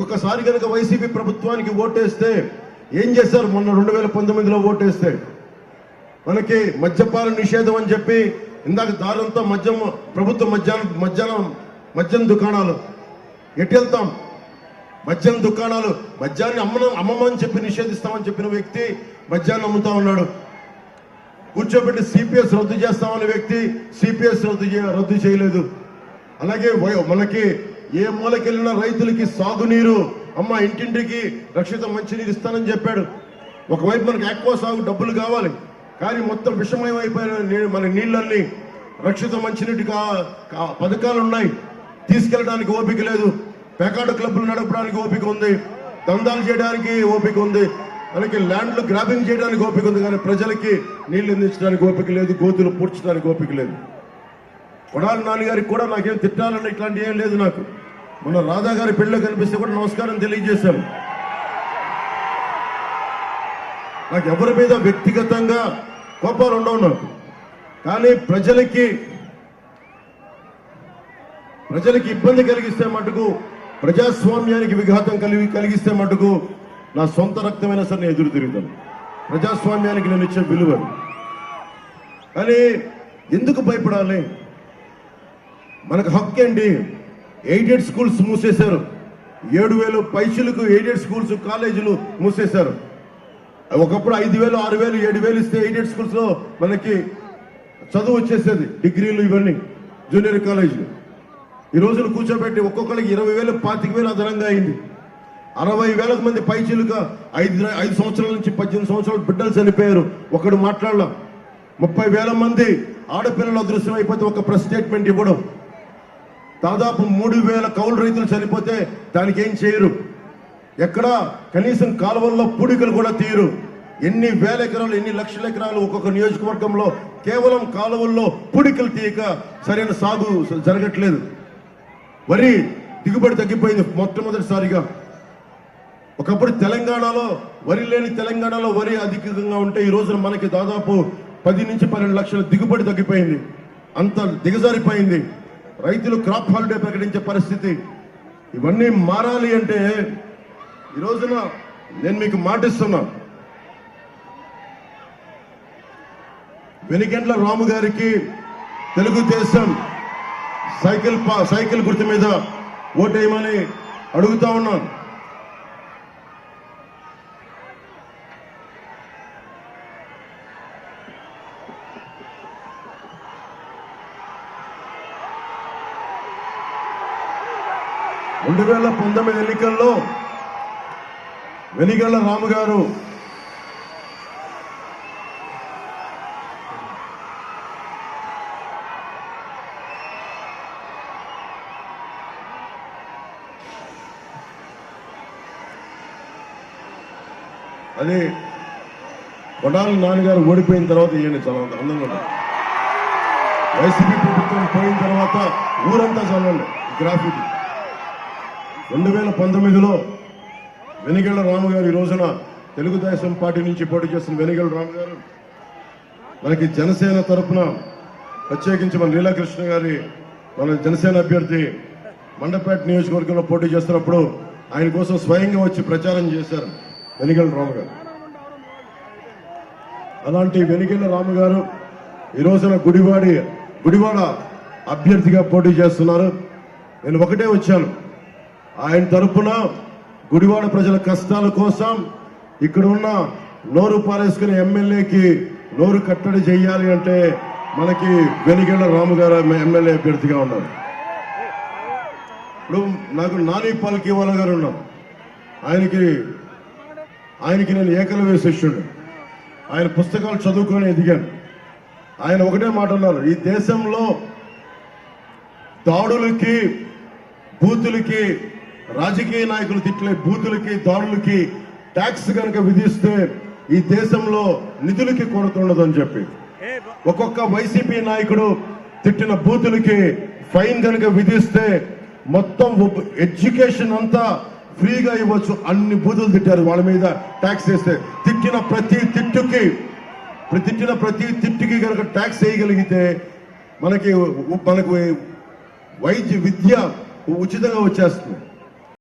ఇంకొకసారి కనుక వైసీపీ ప్రభుత్వానికి ఓటేస్తే ఏం చేశారు? మొన్న 2019లో ఓటేస్తే మనకి మద్యపాన నిషేధం అని చెప్పి ఇందాక దారంతా ప్రభుత్వ మద్యం దుకాణాలు ఎటు వెళ్తాం? మద్యం దుకాణాలు మద్యాన్ని అమ్మమని చెప్పి నిషేధిస్తామని చెప్పిన వ్యక్తి మద్యాన్ని అమ్ముతా ఉన్నాడు. కూర్చోబెట్టి సిపిఎస్ రద్దు చేస్తామనే వ్యక్తి సిపిఎస్ రద్దు చేయలేదు. అలాగే మనకి ఏ మూలకెళ్ళినా రైతులకి సాగునీరు ఇంటింటికి రక్షిత మంచినీరు ఇస్తానని చెప్పాడు. ఒకవైపు మనకి ఎక్కువ సాగు డబ్బులు కావాలి, కానీ మొత్తం విషమయం అయిపోయిన మన నీళ్ళన్ని రక్షిత మంచినీటి పథకాలు ఉన్నాయి, తీసుకెళ్ళడానికి ఓపిక లేదు. పేకాట క్లబ్లు నడపడానికి ఓపిక ఉంది, దందాలు చేయడానికి ఓపిక ఉంది, మనకి ల్యాండ్లు గ్రాబింగ్ చేయడానికి ఓపిక ఉంది, కానీ ప్రజలకి నీళ్లు అందించడానికి ఓపిక లేదు, గోతులు పూడ్చడానికి ఓపిక లేదు. కొడాలి నాన్నగారికి కూడా నాకేం తిట్టాలని ఇట్లాంటి ఏం లేదు. నాకు మన రాధా గారి పెళ్ళిలో కనిపిస్తే కూడా నమస్కారం తెలియజేశాను. నాకు ఎవరి మీద వ్యక్తిగతంగా కోపాలు ఉండవు నాకు, కానీ ప్రజలకి ఇబ్బంది కలిగిస్తే మటుకు, ప్రజాస్వామ్యానికి విఘాతం కలిగిస్తే మటుకు నా సొంత రక్తమైనా సరే నేను ఎదురు తిరుగుతాను. ప్రజాస్వామ్యానికి నేను ఇచ్చే విలువ. కానీ ఎందుకు భయపడాలి? మనకు హక్కు ఏంటి? ఎయిడెడ్ స్కూల్స్ మూసేశారు, 7,000 పైసలకు ఎయిడెడ్ స్కూల్స్ కాలేజీలు మూసేశారు. ఒకప్పుడు 5,000, 6,000, 7,000 ఇస్తే ఎయిడెడ్ స్కూల్స్ లో మనకి చదువు వచ్చేసేది, డిగ్రీలు ఇవన్నీ జూనియర్ కాలేజీలు. ఈ రోజున కూర్చోబెట్టి ఒక్కొక్కరికి 20,000, 25,000 అదనంగా అయింది. 60,000 మంది పైచీలుగా 5 సంవత్సరాల నుంచి 18 సంవత్సరాల బిడ్డలు చనిపోయారు. ఒకడు మాట్లాడలా. 30,000 మంది ఆడపిల్లలు అదృశ్యం అయిపోతే ఒక ప్రెస్ స్టేట్మెంట్ ఇవ్వడం. దాదాపు 3,000 కౌలు రైతులు చనిపోతే దానికి ఏం చేయరు. ఎక్కడ కనీసం కాలువల్లో పూడికలు కూడా తీయరు. ఎన్ని వేల ఎకరాలు, ఎన్ని లక్షల ఎకరాలు ఒక్కొక్క నియోజకవర్గంలో కేవలం కాలువల్లో పూడికలు తీయక సరైన సాగు జరగట్లేదు. వరి దిగుబడి తగ్గిపోయింది మొట్టమొదటిసారిగా. ఒకప్పుడు తెలంగాణలో వరి లేని తెలంగాణలో వరి అధికంగా ఉంటే ఈ రోజున మనకి దాదాపు 10 నుంచి 12 లక్షల దిగుబడి తగ్గిపోయింది. అంత దిగజారిపోయింది. రైతులు క్రాప్ హాలిడే ప్రకటించే పరిస్థితి. ఇవన్నీ మారాలి అంటే ఈ రోజున నేను మీకు మాటిస్తున్నా, వెనిగండ్ల రాము గారికి తెలుగుదేశం సైకిల్ గుర్తు మీద ఓటేయమని అడుగుతా ఉన్నాను. రెండు 2019 ఎన్నికల్లో వెనిగండ్ల రాము గారు అది కొడాలి నాన్నగారు ఓడిపోయిన తర్వాత ఈయన చాలా అందంగా ఉంటుంది. వైసీపీ ప్రభుత్వం పోయిన తర్వాత ఊరంతా చదవండి గ్రాఫిక్. 2019లో వెనిగండ్ల రాము గారు, ఈ రోజున తెలుగుదేశం పార్టీ నుంచి పోటీ చేస్తున్న వెనిగండ్ల రాము గారు మనకి జనసేన తరఫున ప్రత్యేకించి మన లీలాకృష్ణ గారి మన జనసేన అభ్యర్థి మండపేట నియోజకవర్గంలో పోటీ చేస్తున్నప్పుడు ఆయన కోసం స్వయంగా వచ్చి ప్రచారం చేశారు వెనిగండ్ల రాము గారు. అలాంటి వెనిగండ్ల రాము గారు ఈ రోజున గుడివాడ అభ్యర్థిగా పోటీ చేస్తున్నారు. నేను ఒకటే వచ్చాను, ఆయన తరఫున గుడివాడ ప్రజల కష్టాల కోసం ఇక్కడ ఉన్న నోరు పారేసుకునే ఎమ్మెల్యేకి నోరు కట్టడి చేయాలి అంటే మనకి వెనిగండ్ల రాము గారు ఎమ్మెల్యే అభ్యర్థిగా ఉన్నారు. ఇప్పుడు నాకు నాని పాల్కివాల గారు ఉన్నారు. ఆయనకి నేను ఏకలవ్య శిష్యుడు. ఆయన పుస్తకాలు చదువుకొని ఎదిగాను. ఆయన ఒకటే మాట అన్నారు, ఈ దేశంలో దాడులకి, బూతులకి, రాజకీయ నాయకులు తిట్లే బూతులకి, దాడులకి ట్యాక్స్ కనుక విధిస్తే ఈ దేశంలో నిధులకి కొరత ఉండదని చెప్పి, ఒక్కొక్క వైసీపీ నాయకుడు తిట్టిన బూతులకి ఫైన్ కనుక విధిస్తే మొత్తం ఎడ్యుకేషన్ అంతా ఫ్రీగా ఇవ్వచ్చు. అన్ని బూతులు తిట్టారు వాళ్ళ మీద ట్యాక్స్ వేస్తే. తిట్టిన ప్రతి తిట్టుకి కనుక ట్యాక్స్ వేయగలిగితే మనకు వైద్య విద్య ఉచితంగా వచ్చేస్తుంది.